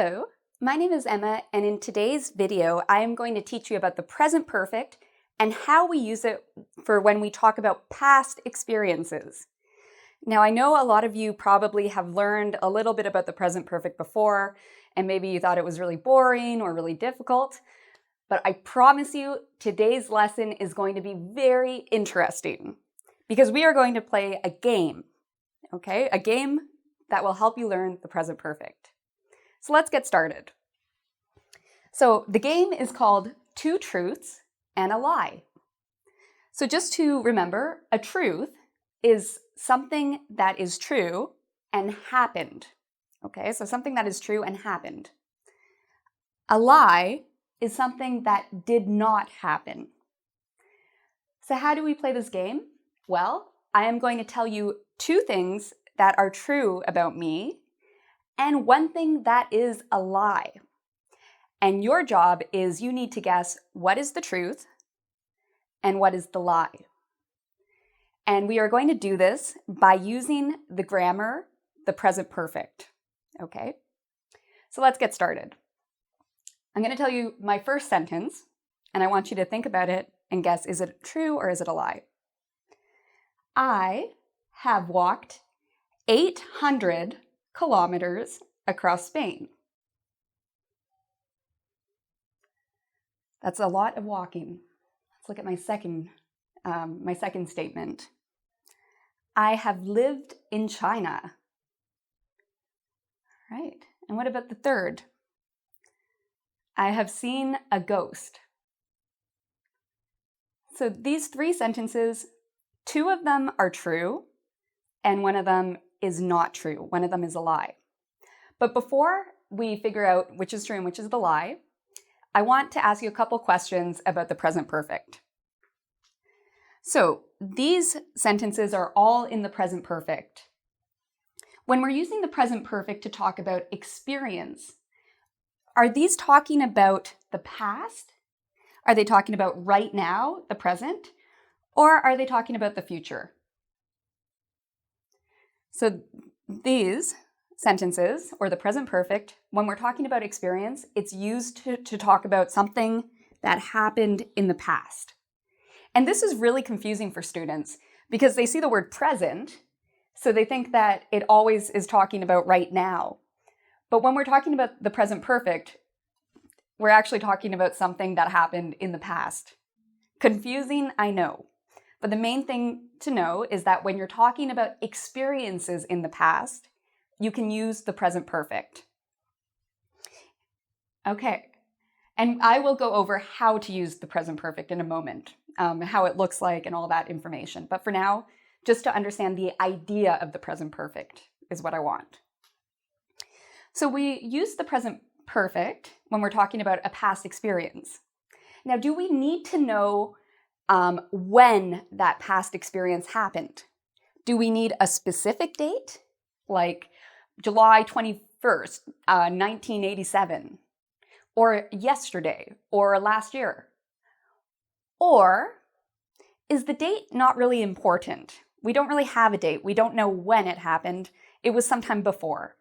Hello, my name is Emma, and in today's video, I am going to teach you about the present perfect and how we use it for when we talk about past experiences. Now, I know a lot of you probably have learned a little bit about the present perfect before, and maybe you thought it was really boring or really difficult, but I promise you, today's lesson is going to be very interesting because we are going to play a game, okay? A game that will help you learn the present perfect. So let's get started. So the game is called Two Truths and a Lie. So just to remember, a truth is something that is true and happened. Okay, so something that is true and happened. A lie is something that did not happen. So how do we play this game? Well, I am going to tell you two things that are true about me and one thing that is a lie. And your job is you need to guess what is the truth and what is the lie. And we are going to do this by using the grammar, the present perfect. Okay? So let's get started. I'm going to tell you my first sentence, and I want you to think about it and guess, is it true or is it a lie? I have walked 800 kilometers across Spain. That's a lot of walking. Let's look at my second statement. I have lived in China. All right. And what about the third? I have seen a ghost. So these three sentences, two of them are true, and one of them is not true. One of them is a lie. But before we figure out which is true and which is the lie, I want to ask you a couple questions about the present perfect. So these sentences are all in the present perfect. When we're using the present perfect to talk about experience, are these talking about the past? Are they talking about right now, the present? Or are they talking about the future? So these sentences, or the present perfect, when we're talking about experience, it's used to talk about something that happened in the past. And this is really confusing for students because they see the word present, so they think that it always is talking about right now. But when we're talking about the present perfect, we're actually talking about something that happened in the past. Confusing, I know. But the main thing to know is that when you're talking about experiences in the past, you can use the present perfect. Okay, and I will go over how to use the present perfect in a moment, how it looks like and all that information. But for now, just to understand the idea of the present perfect is what I want. So we use the present perfect when we're talking about a past experience. Now, do we need to know when that past experience happened? Do we need a specific date, like July 21st, 1987, or yesterday, or last year? Or is the date not really important? We don't really have a date. We don't know when it happened. It was sometime before.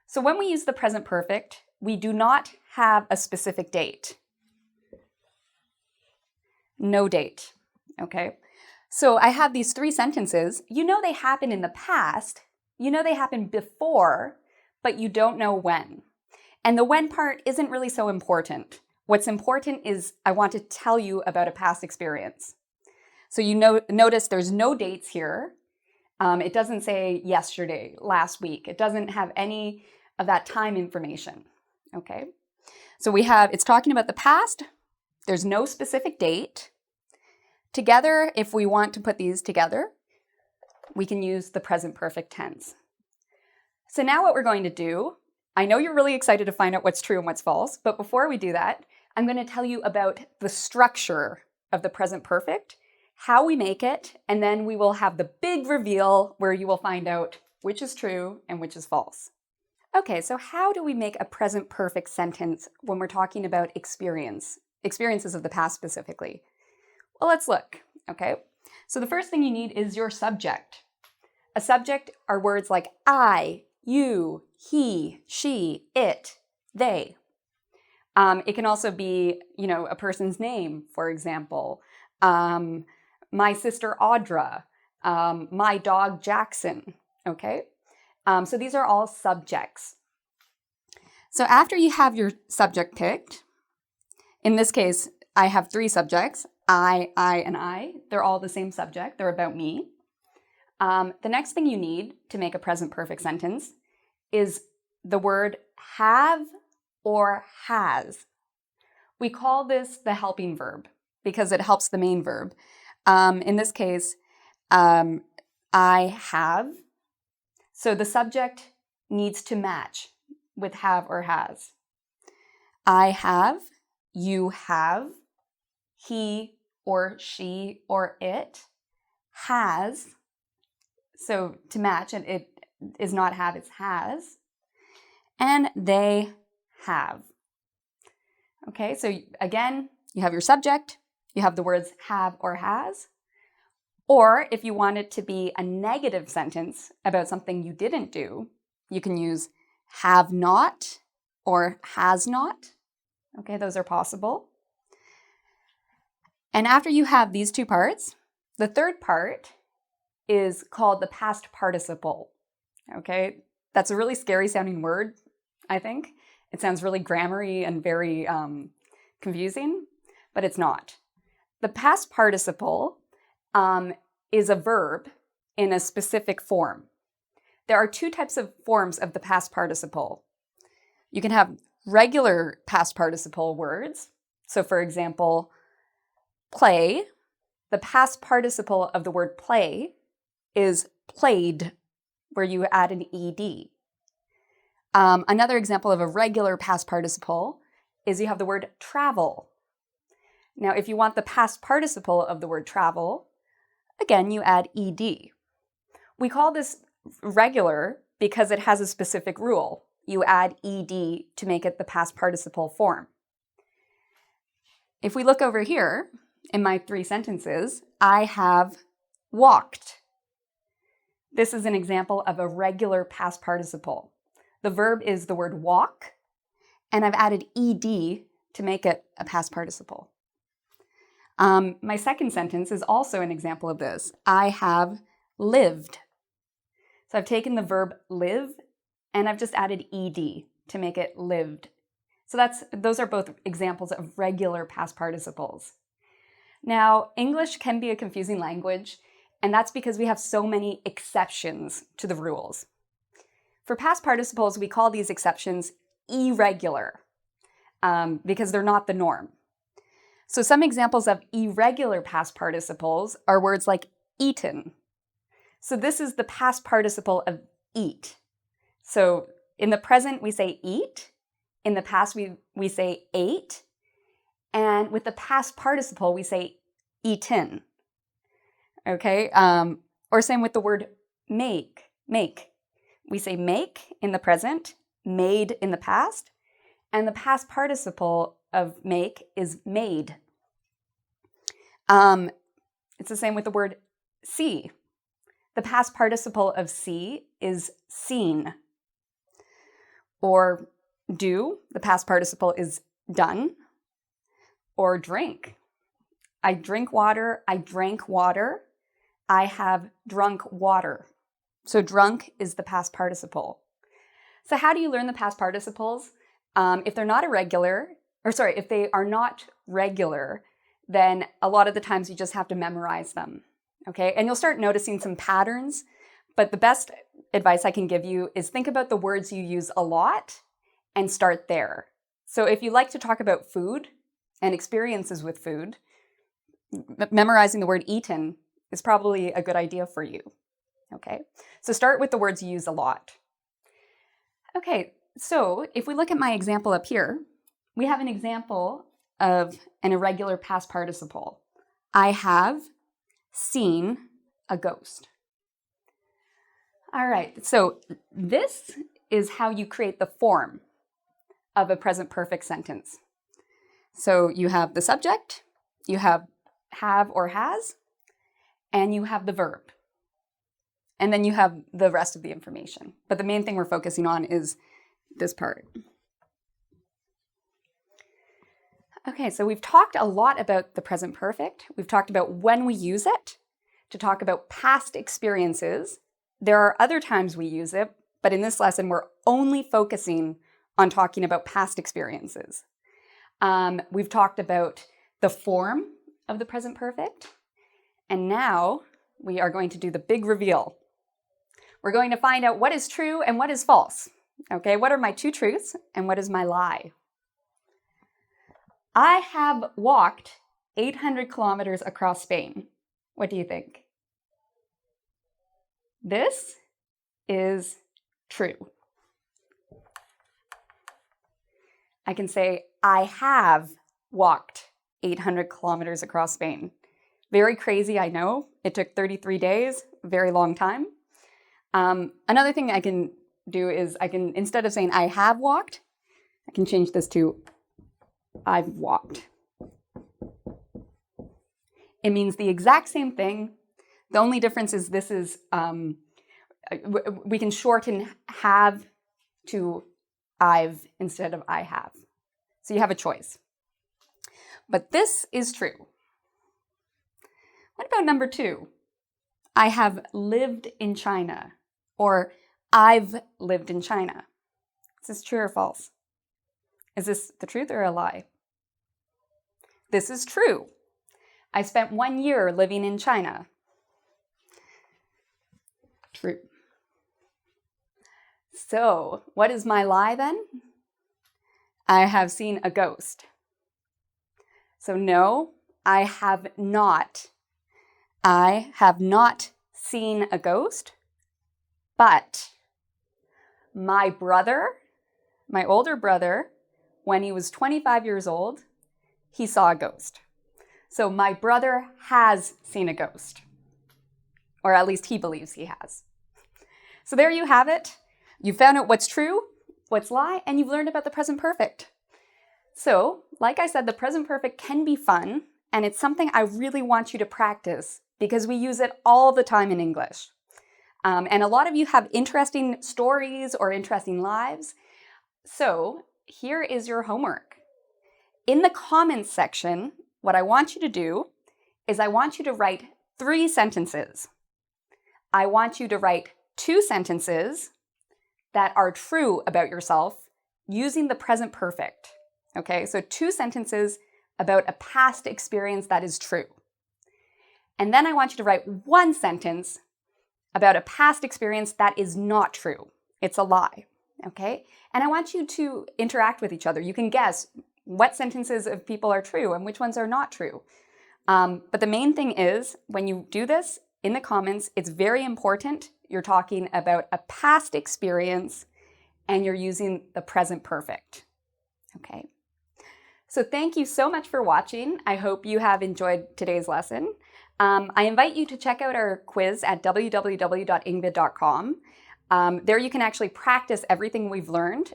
So when we use the present perfect, we do not have a specific date. No date, okay? So I have these three sentences. You know they happened in the past. You know they happened before, but you don't know when. And the when part isn't really so important. What's important is I want to tell you about a past experience. So you notice there's no dates here. It doesn't say yesterday, last week. It doesn't have any of that time information, okay? So it's talking about the past. There's no specific date. Together, if we want to put these together, we can use the present perfect tense. So now what we're going to do, I know you're really excited to find out what's true and what's false, but before we do that, I'm going to tell you about the structure of the present perfect, how we make it, and then we will have the big reveal where you will find out which is true and which is false. Okay, so how do we make a present perfect sentence when we're talking about experiences of the past specifically? Well, let's look, okay? So the first thing you need is your subject. A subject are words like I, you, he, she, it, they. It can also be, a person's name, for example. My sister Audra, my dog Jackson, okay? So these are all subjects. So after you have your subject picked, in this case, I have 3 subjects, I, and I. They're all the same subject. They're about me. The next thing you need to make a present perfect sentence is the word have or has. We call this the helping verb because it helps the main verb. In this case, I have. So the subject needs to match with have or has. I have, you have, he or she or it has. So to match, and it is not have, it's has. And they have. Okay, so again, you have your subject, you have the words have or has. Or if you want it to be a negative sentence about something you didn't do, you can use have not or has not. Okay, those are possible. And after you have these 2 parts, the third part is called the past participle. Okay, that's a really scary sounding word, I think. It sounds really grammar-y and very confusing, but it's not. The past participle is a verb in a specific form. There are 2 types of forms of the past participle. You can have regular past participle words. So for example, play. The past participle of the word play is played, where you add an ed. Another example of a regular past participle is you have the word travel. Now, if you want the past participle of the word travel, again, you add ed. We call this regular because it has a specific rule. You add ed to make it the past participle form. If we look over here in my 3 sentences, I have walked. This is an example of a regular past participle. The verb is the word walk, and I've added ed to make it a past participle. My second sentence is also an example of this. I have lived. So I've taken the verb live and I've just added ed to make it lived. So those are both examples of regular past participles. Now, English can be a confusing language, and that's because we have so many exceptions to the rules. For past participles, we call these exceptions irregular because they're not the norm. So some examples of irregular past participles are words like eaten. So this is the past participle of eat. So in the present, we say eat. In the past, we say ate. And with the past participle, we say eaten. Okay? Or same with the word make. We say make in the present, made in the past, and the past participle of make is made. It's the same with the word see. The past participle of see is seen. Or do, the past participle is done. Or drink. I drink water, I drank water, I have drunk water. So drunk is the past participle. So how do you learn the past participles? If they're not if they are not regular, then a lot of the times you just have to memorize them, okay? And you'll start noticing some patterns, but the best advice I can give you is think about the words you use a lot and start there. So if you like to talk about food and experiences with food, memorizing the word eaten is probably a good idea for you, okay? So start with the words you use a lot. Okay, so if we look at my example up here, we have an example of an irregular past participle. I have seen a ghost. All right, so this is how you create the form of a present perfect sentence. So you have the subject, you have or has, and you have the verb. And then you have the rest of the information. But the main thing we're focusing on is this part. Okay, so we've talked a lot about the present perfect. We've talked about when we use it, to talk about past experiences. There are other times we use it, but in this lesson, we're only focusing on talking about past experiences. We've talked about the form of the present perfect, and now we are going to do the big reveal. We're going to find out what is true and what is false. Okay, what are my two truths and what is my lie? I have walked 800 kilometers across Spain. What do you think? This is true. I can say, I have walked 800 kilometers across Spain. Very crazy, I know. It took 33 days, very long time. Another thing I can do is instead of saying I have walked, I can change this to I've walked. It means the exact same thing. The only difference is this is, we can shorten have to I've instead of I have. So you have a choice. But this is true. What about number 2? I have lived in China, or I've lived in China. Is this true or false? Is this the truth or a lie? This is true. I spent 1 year living in China. True. So, what is my lie then? I have seen a ghost. So no, I have not. I have not seen a ghost, but my brother, my older brother, when he was 25 years old, he saw a ghost. So my brother has seen a ghost, or at least he believes he has. So there you have it. You found out what's true, what's lie, and you've learned about the present perfect. So, like I said, the present perfect can be fun, and it's something I really want you to practice because we use it all the time in English. And a lot of you have interesting stories or interesting lives. So here is your homework. In the comments section, what I want you to do is I want you to write 3 sentences. I want you to write 2 sentences that are true about yourself using the present perfect. Okay, so 2 sentences about a past experience that is true. And then I want you to write 1 sentence about a past experience that is not true. It's a lie, okay? And I want you to interact with each other. You can guess what sentences of people are true and which ones are not true. But the main thing is, when you do this in the comments, it's very important. You're talking about a past experience and you're using the present perfect, okay? So thank you so much for watching. I hope you have enjoyed today's lesson. I invite you to check out our quiz at www.ingvid.com. There you can actually practice everything we've learned.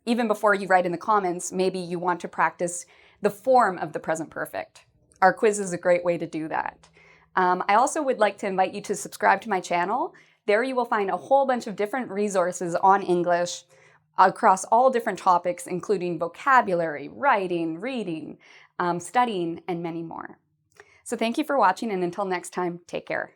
Even before you write in the comments, maybe you want to practice the form of the present perfect. Our quiz is a great way to do that. I also would like to invite you to subscribe to my channel. There you will find a whole bunch of different resources on English across all different topics, including vocabulary, writing, reading, studying, and many more. So thank you for watching, and until next time, take care.